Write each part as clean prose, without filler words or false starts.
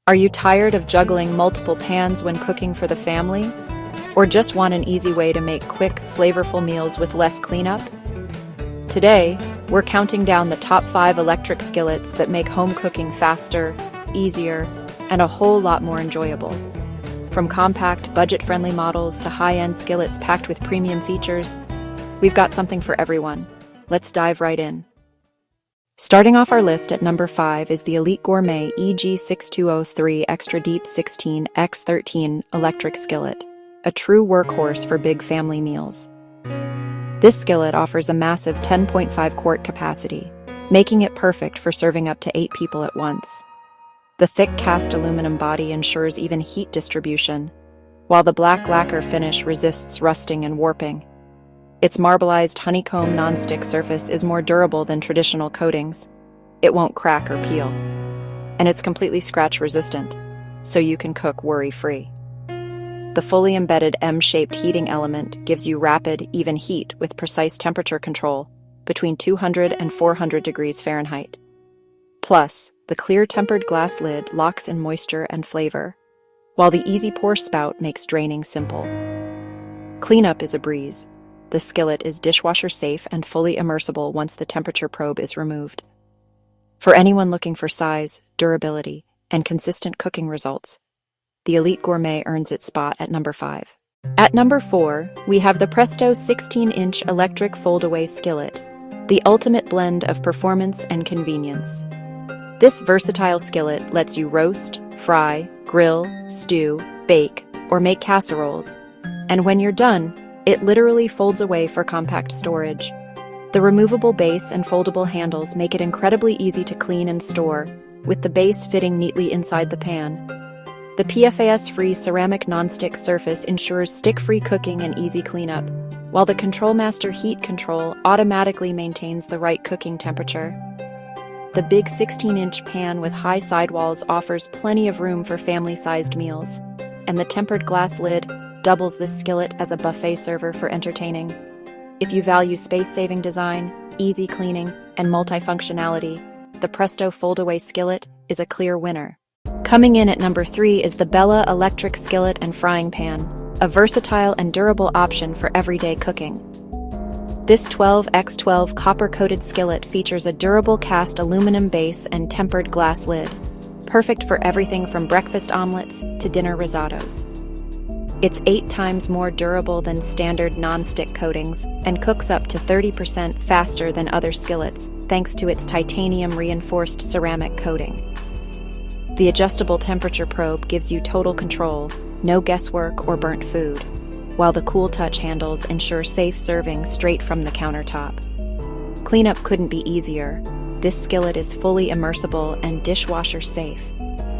Are you tired of juggling multiple pans when cooking for the family? Or just want an easy way to make quick, flavorful meals with less cleanup? Today, we're counting down the top 5 electric skillets that make home cooking faster, easier, and a whole lot more enjoyable. From compact, budget-friendly models to high-end skillets packed with premium features, we've got something for everyone. Let's dive right in. Starting off our list at number 5 is the Elite Gourmet EG6203 Extra Deep 16x13 Electric Skillet, a true workhorse for big family meals. This skillet offers a massive 10.5 quart capacity, making it perfect for serving up to 8 people at once. The thick cast aluminum body ensures even heat distribution, while the black lacquer finish resists rusting and warping. Its marbleized honeycomb nonstick surface is more durable than traditional coatings. It won't crack or peel. And it's completely scratch-resistant, so you can cook worry-free. The fully embedded M-shaped heating element gives you rapid, even heat with precise temperature control between 200 and 400 degrees Fahrenheit. Plus, the clear tempered glass lid locks in moisture and flavor, while the easy pour spout makes draining simple. Cleanup is a breeze. The skillet is dishwasher safe and fully immersible once the temperature probe is removed. For anyone looking for size, durability, and consistent cooking results, the Elite Gourmet earns its spot at number 5. At number 4, we have the Presto 16-inch electric foldaway skillet, the ultimate blend of performance and convenience. This versatile skillet lets you roast, fry, grill, stew, bake, or make casseroles, and when you're done, it literally folds away for compact storage. The removable base and foldable handles make it incredibly easy to clean and store, with the base fitting neatly inside the pan. The PFAS-free ceramic nonstick surface ensures stick-free cooking and easy cleanup, while the ControlMaster heat control automatically maintains the right cooking temperature. The big 16-inch pan with high sidewalls offers plenty of room for family-sized meals, and the tempered glass lid doubles this skillet as a buffet server for entertaining. If you value space-saving design, easy cleaning, and multifunctionality, the Presto Foldaway Skillet is a clear winner. Coming in at number 3 is the Bella Electric Skillet and Frying Pan, a versatile and durable option for everyday cooking. This 12x12 copper-coated skillet features a durable cast aluminum base and tempered glass lid, perfect for everything from breakfast omelets to dinner risottos. It's 8 times more durable than standard non-stick coatings and cooks up to 30% faster than other skillets thanks to its titanium-reinforced ceramic coating. The adjustable temperature probe gives you total control, no guesswork or burnt food, while the cool touch handles ensure safe serving straight from the countertop. Cleanup couldn't be easier. This skillet is fully immersible and dishwasher safe,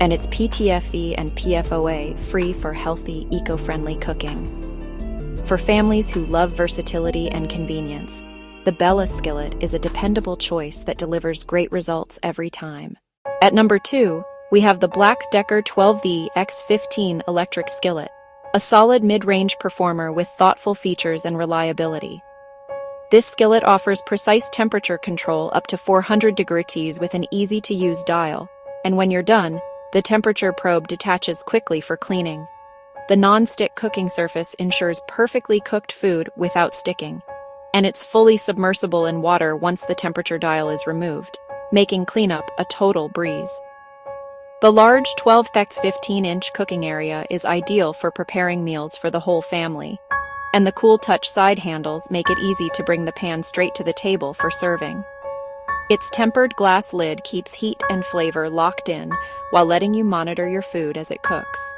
and it's PTFE and PFOA free for healthy, eco-friendly cooking. For families who love versatility and convenience, the Bella skillet is a dependable choice that delivers great results every time. At number 2, we have the Black Decker 12V X15 electric skillet, a solid mid-range performer with thoughtful features and reliability. This skillet offers precise temperature control up to 400 degrees with an easy-to-use dial, and when you're done, the temperature probe detaches quickly for cleaning. The non-stick cooking surface ensures perfectly cooked food without sticking, and it's fully submersible in water once the temperature dial is removed, making cleanup a total breeze. The large 12x15-inch cooking area is ideal for preparing meals for the whole family, and the cool touch side handles make it easy to bring the pan straight to the table for serving. Its tempered glass lid keeps heat and flavor locked in while letting you monitor your food as it cooks.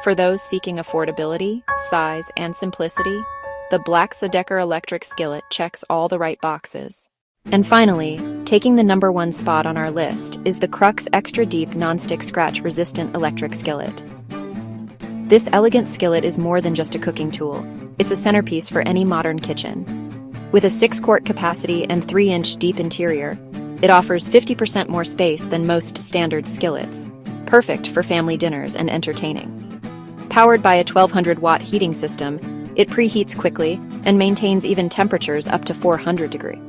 For those seeking affordability, size, and simplicity, the Black Decker electric skillet checks all the right boxes. And finally, taking the number 1 spot on our list is the Crux Extra Deep Nonstick Scratch-Resistant Electric Skillet. This elegant skillet is more than just a cooking tool. It's a centerpiece for any modern kitchen. With a 6-quart capacity and 3-inch deep interior, it offers 50% more space than most standard skillets, perfect for family dinners and entertaining. Powered by a 1200-watt heating system, it preheats quickly and maintains even temperatures up to 400 degrees.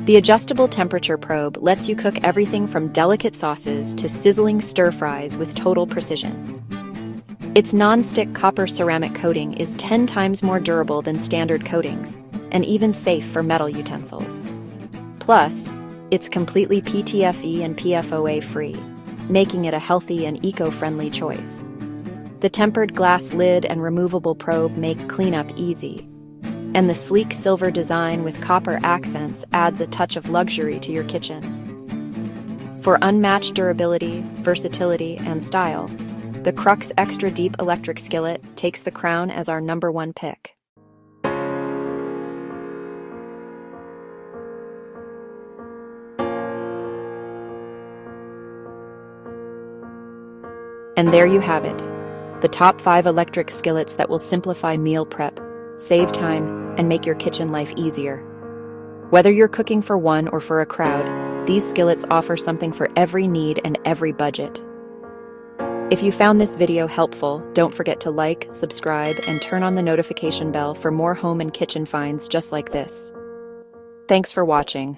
The adjustable temperature probe lets you cook everything from delicate sauces to sizzling stir-fries with total precision. Its non-stick copper ceramic coating is 10 times more durable than standard coatings, and even safe for metal utensils. Plus, it's completely PTFE and PFOA-free, making it a healthy and eco-friendly choice. The tempered glass lid and removable probe make cleanup easy, and the sleek silver design with copper accents adds a touch of luxury to your kitchen. For unmatched durability, versatility, and style, the Crux Extra Deep Electric Skillet takes the crown as our #1 pick. And there you have it, the top 5 electric skillets that will simplify meal prep, save time, and make your kitchen life easier. Whether you're cooking for one or for a crowd, these skillets offer something for every need and every budget. If you found this video helpful, don't forget to like, subscribe, and turn on the notification bell for more home and kitchen finds just like this. Thanks for watching.